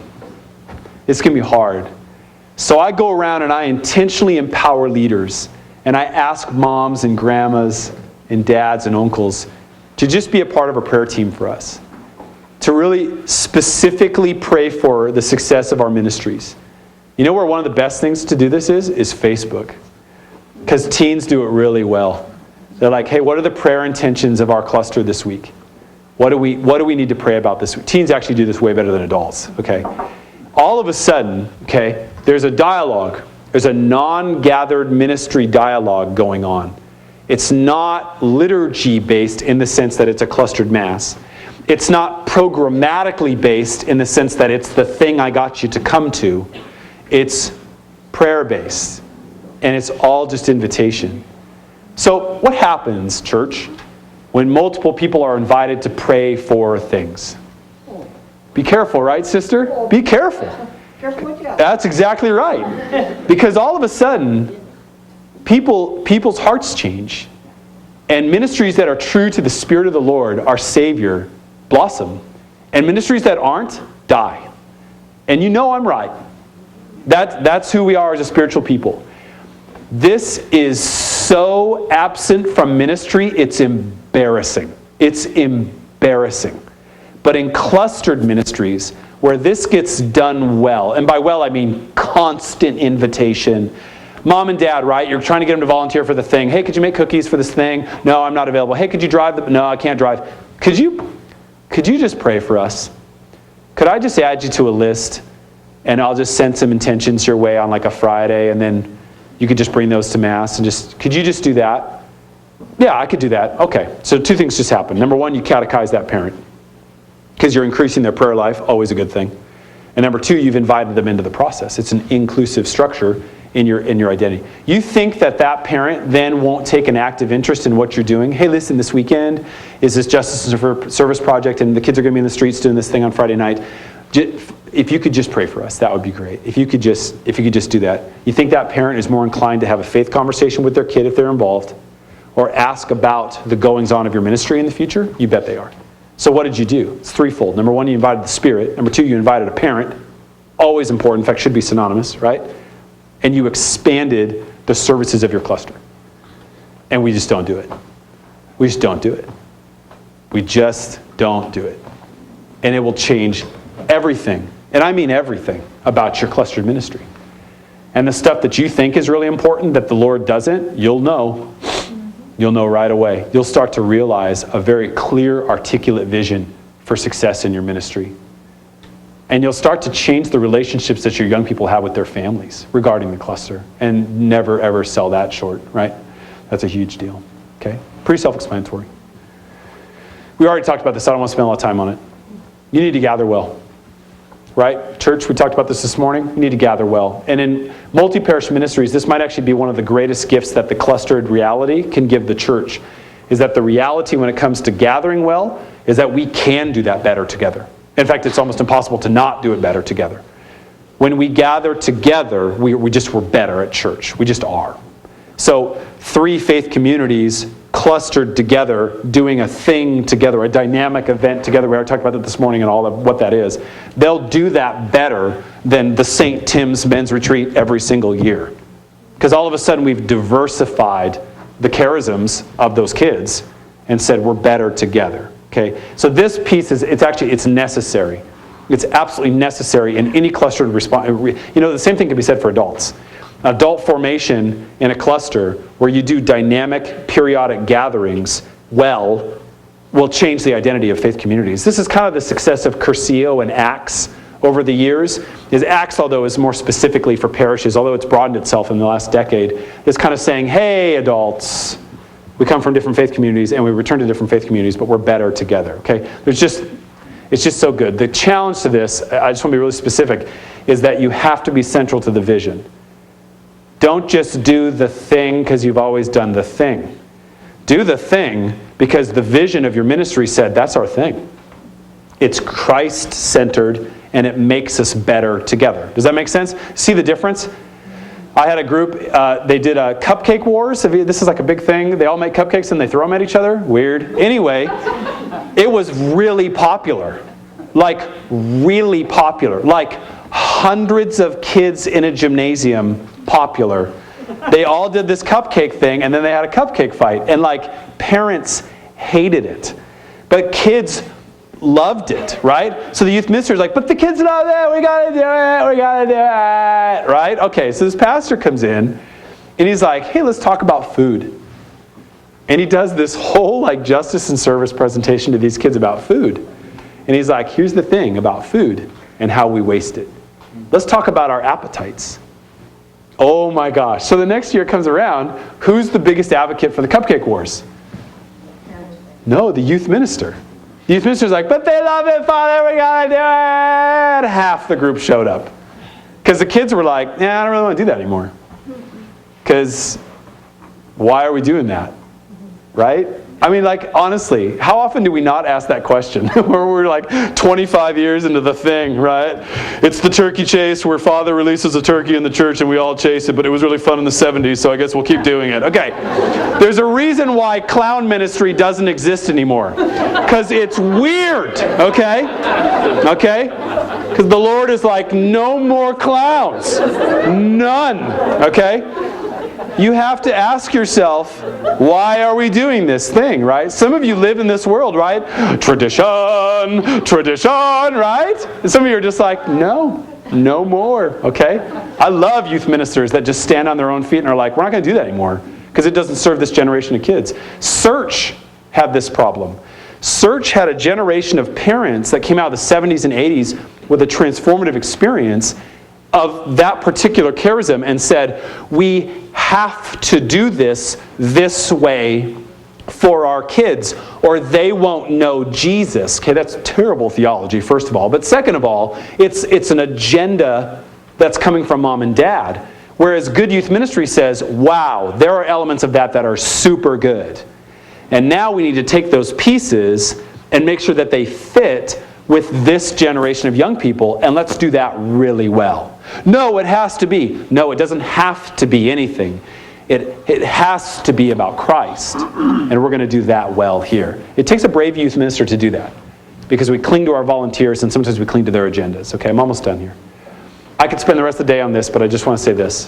It's going to be hard. So I go around and I intentionally empower leaders. And I ask moms and grandmas and dads and uncles to just be a part of a prayer team for us. To really specifically pray for the success of our ministries. You know where one of the best things to do this is Facebook. Because teens do it really well. They're like, hey, what are the prayer intentions of our cluster this week? What do we need to pray about this week? Teens actually do this way better than adults, okay? All of a sudden, okay, there's a dialogue. There's a non-gathered ministry dialogue going on. It's not liturgy-based in the sense that it's a clustered Mass. It's not programmatically based in the sense that it's the thing I got you to come to. It's prayer-based. And it's all just invitation. So what happens, church, when multiple people are invited to pray for things? Be careful, right, sister? Be careful. That's exactly right. Because all of a sudden, people's hearts change. And ministries that are true to the Spirit of the Lord, our Savior, blossom. And ministries that aren't, die. And you know I'm right. That's who we are as a spiritual people. This is so absent from ministry, it's embarrassing. It's embarrassing. But in clustered ministries, where this gets done well, and by well I mean constant invitation. Mom and dad, right? You're trying to get them to volunteer for the thing. Hey, could you make cookies for this thing? No, I'm not available. Hey, could you drive? No, I can't drive. Could you just pray for us? Could I just add you to a list, and I'll just send some intentions your way on like a Friday, and then you could just bring those to Mass, and could you just do that? Yeah, I could do that. Okay, so two things just happened. Number one, you catechize that parent. because you're increasing their prayer life, always a good thing. And number two, you've invited them into the process. It's an inclusive structure in your identity. You think that parent then won't take an active interest in what you're doing? Hey, listen, this weekend is this Justice and Service project, and the kids are going to be in the streets doing this thing on Friday night. If you could just pray for us, that would be great. If you could just do that. You think that parent is more inclined to have a faith conversation with their kid if they're involved, or ask about the goings-on of your ministry in the future? You bet they are. So what did you do? It's threefold. Number one, you invited the Spirit. Number two, you invited a parent. Always important. In fact, should be synonymous, right? And you expanded the services of your cluster. And we just don't do it. We just don't do it. We just don't do it. And it will change everything, and I mean everything, about your clustered ministry. And the stuff that you think is really important that the Lord doesn't, you'll know. You'll know right away. You'll start to realize a very clear, articulate vision for success in your ministry. And you'll start to change the relationships that your young people have with their families regarding the cluster, and never ever sell that short, right? That's a huge deal, okay? Pretty self-explanatory. We already talked about this. I don't want to spend a lot of time on it. You need to gather well, right? Church, we talked about this morning. You need to gather well. And in multi-parish ministries, this might actually be one of the greatest gifts that the clustered reality can give the church, is that the reality when it comes to gathering well is that we can do that better together. In fact, it's almost impossible to not do it better together. When we gather together, we're better at church. We just are. So 3 faith communities clustered together, doing a thing together, a dynamic event together. We already talked about that this morning and all of what that is. They'll do that better than the St. Tim's men's retreat every single year. Because all of a sudden we've diversified the charisms of those kids and said we're better together. Okay? So this piece it's necessary. It's absolutely necessary in any clustered response. The same thing can be said for adults. Adult formation in a cluster where you do dynamic, periodic gatherings will change the identity of faith communities. This is kind of the success of Curcio and Acts over the years. Acts, although is more specifically for parishes, although it's broadened itself in the last decade, is kind of saying, hey, adults, we come from different faith communities and we return to different faith communities, but we're better together. Okay? It's just so good. The challenge to this, I just want to be really specific, is that you have to be central to the vision. Don't just do the thing because you've always done the thing. Do the thing because the vision of your ministry said, that's our thing. It's Christ-centered, and it makes us better together. Does that make sense? See the difference? I had a group, they did a cupcake wars. This is like a big thing. They all make cupcakes and they throw them at each other. Weird. Anyway, it was really popular. Like, really popular. Like, hundreds of kids in a gymnasium popular. They all did this cupcake thing, and then they had a cupcake fight. And, parents hated it. But kids loved it, right? So the youth minister is like, but the kids love it, we gotta do it, right? Okay, so this pastor comes in, and he's like, hey, let's talk about food. And he does this whole, justice and service presentation to these kids about food. And he's like, here's the thing about food and how we waste it. Let's talk about our appetites. Oh my gosh. So the next year comes around, who's the biggest advocate for the cupcake wars? No, the youth minister. The youth minister's like, but they love it, Father, we gotta do it. Half the group showed up. Because the kids were like, yeah, I don't really want to do that anymore. Because why are we doing that? Right? I mean, honestly, how often do we not ask that question? Where we're 25 years into the thing, right? It's the turkey chase where Father releases a turkey in the church and we all chase it, but it was really fun in the 70s, so I guess we'll keep doing it. Okay. There's a reason why clown ministry doesn't exist anymore. Because it's weird, okay? Okay? Because the Lord is like, no more clowns. None, okay? You have to ask yourself, why are we doing this thing, right? Some of you live in this world, right? Tradition, right? And some of you are just like, no more, okay? I love youth ministers that just stand on their own feet and are like, we're not going to do that anymore because it doesn't serve this generation of kids. Search had this problem. Search had a generation of parents that came out of the 70s and 80s with a transformative experience of that particular charism and said, we have to do this way for our kids, or they won't know Jesus. Okay, that's terrible theology, first of all. But second of all, it's an agenda that's coming from mom and dad. Whereas Good Youth Ministry says, wow, there are elements of that are super good. And now we need to take those pieces and make sure that they fit with this generation of young people, and let's do that really well. No, it has to be. No, it doesn't have to be anything. It has to be about Christ, and we're going to do that well here. It takes a brave youth minister to do that, because we cling to our volunteers, and sometimes we cling to their agendas. Okay, I'm almost done here. I could spend the rest of the day on this, but I just want to say this.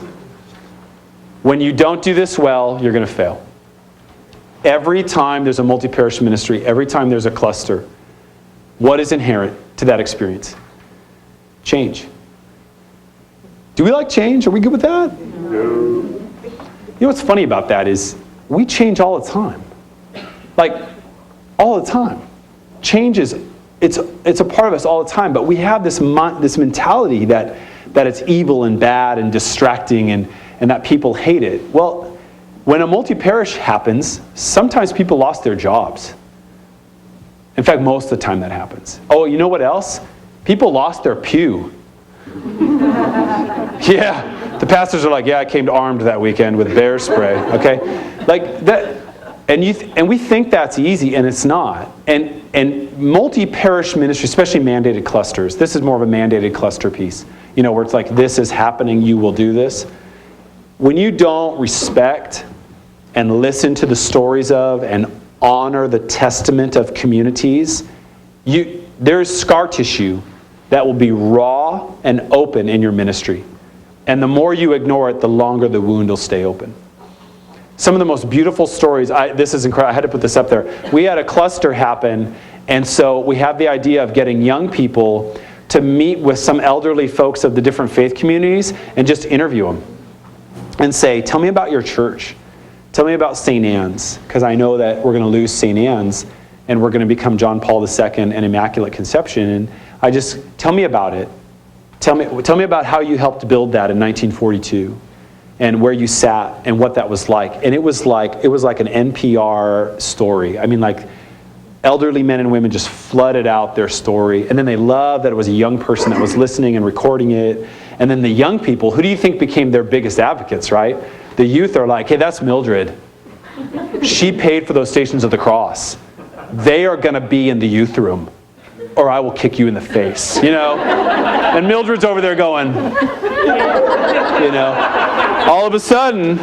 When you don't do this well, you're going to fail. Every time there's a multi-parish ministry, every time there's a cluster, what is inherent to that experience? Change. Do we like change? Are we good with that? No. You know what's funny about that is we change all the time. Like, all the time. Change is, it's a part of us all the time, but we have this mentality that it's evil and bad and distracting and that people hate it. Well, when a multi-parish happens, sometimes people lost their jobs. In fact, most of the time that happens. Oh, you know what else? People lost their pew. Yeah. The pastors are like, yeah, I came armed that weekend with bear spray, okay? Like that, and we think that's easy, and it's not. And multi-parish ministry, especially mandated clusters, this is more of a mandated cluster piece, you know, where it's like, this is happening, you will do this. When you don't respect and listen to the stories of and honor the testament of communities, there's scar tissue that will be raw and open in your ministry. And the more you ignore it, the longer the wound will stay open. Some of the most beautiful stories, this is incredible, I had to put this up there. We had a cluster happen, and so we have the idea of getting young people to meet with some elderly folks of the different faith communities and just interview them. And say, tell me about your church. Tell me about St. Anne's, because I know that we're going to lose St. Anne's, and we're going to become John Paul II and Immaculate Conception. And tell me about it. Tell me about how you helped build that in 1942 and where you sat and what that was like. And it was like an NPR story. I mean, like, elderly men and women just flooded out their story. And then they loved that it was a young person that was listening and recording it. And then the young people, who do you think became their biggest advocates, right? The youth are like, hey, that's Mildred. She paid for those Stations of the Cross. They are going to be in the youth room, or I will kick you in the face, you know? And Mildred's over there going, you know? All of a sudden,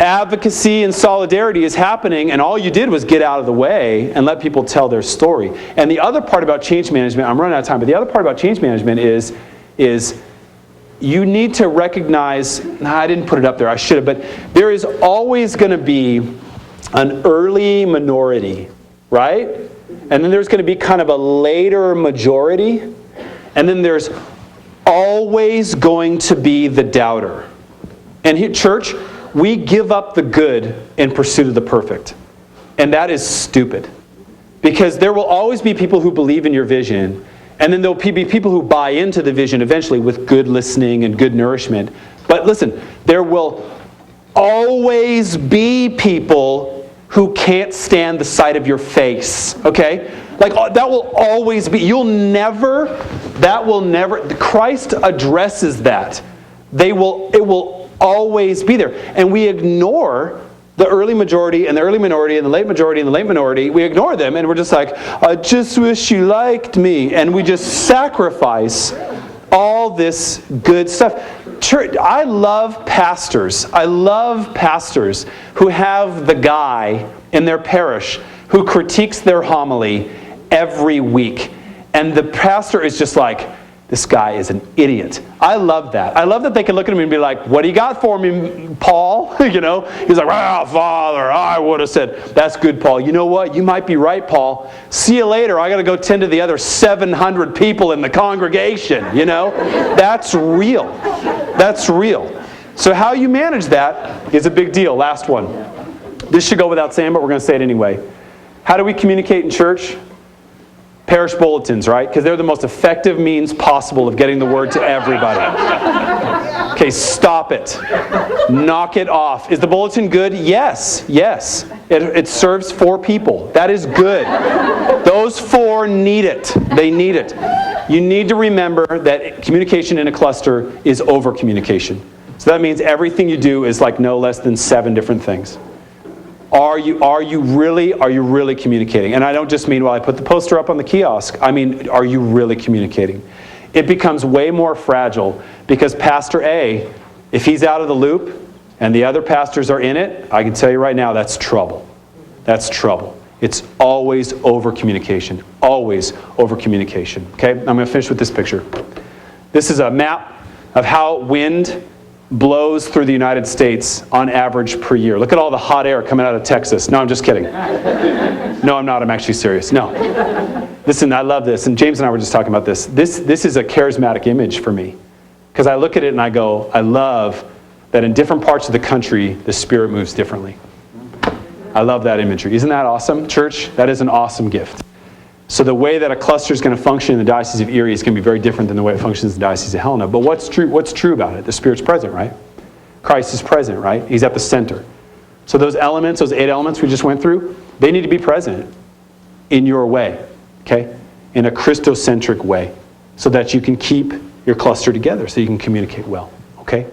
advocacy and solidarity is happening, and all you did was get out of the way and let people tell their story. And the other part about change management, I'm running out of time, but the other part about change management is you need to recognize, I didn't put it up there, I should have, but there is always going to be an early minority, right? And then there's going to be kind of a later majority. And then there's always going to be the doubter. And here, church, we give up the good in pursuit of the perfect. And that is stupid. Because there will always be people who believe in your vision. And then there'll be people who buy into the vision eventually with good listening and good nourishment. But listen, there will always be people who can't stand the sight of your face, okay? Like, that will always be. Christ addresses that. It will always be there. And we ignore the early majority and the early minority and the late majority and the late minority. We ignore them, and we're just like, I just wish you liked me. And we just sacrifice all this good stuff. Church, I love pastors. I love pastors who have the guy in their parish who critiques their homily every week. And the pastor is just like, this guy is an idiot. I love that. I love that they can look at him and be like, what do you got for me, Paul? You know, he's like, well, Father, I would have said, that's good, Paul. You know what? You might be right, Paul. See you later. I got to go tend to the other 700 people in the congregation, you know? That's real. That's real. So how you manage that is a big deal. Last one. This should go without saying, but we're going to say it anyway. How do we communicate in church? Parish bulletins, right? Because they're the most effective means possible of getting the word to everybody. Okay, stop it. Knock it off. Is the bulletin good? Yes, yes. It serves 4 people. That is good. Those 4 need it. They need it. You need to remember that communication in a cluster is over communication. So that means everything you do is like no less than 7 different things. Are you really communicating? And I don't just mean, well, I put the poster up on the kiosk. I mean, are you really communicating? It becomes way more fragile because Pastor A, if he's out of the loop and the other pastors are in it, I can tell you right now, that's trouble. That's trouble. It's always over communication. Always over communication. Okay, I'm going to finish with this picture. This is a map of how wind blows through the United States on average per year. Look at all the hot air coming out of Texas. No, I'm just kidding. No, I'm not. I'm actually serious. No. Listen, I love this. And James and I were just talking about this. This is a charismatic image for me. Because I look at it and I go, I love that in different parts of the country, the Spirit moves differently. I love that imagery. Isn't that awesome, church? That is an awesome gift. So the way that a cluster is going to function in the Diocese of Erie is going to be very different than the way it functions in the Diocese of Helena. But what's true about it? The Spirit's present, right? Christ is present, right? He's at the center. So those elements, those 8 elements we just went through, they need to be present in your way, okay? In a Christocentric way, so that you can keep your cluster together, so you can communicate well, okay?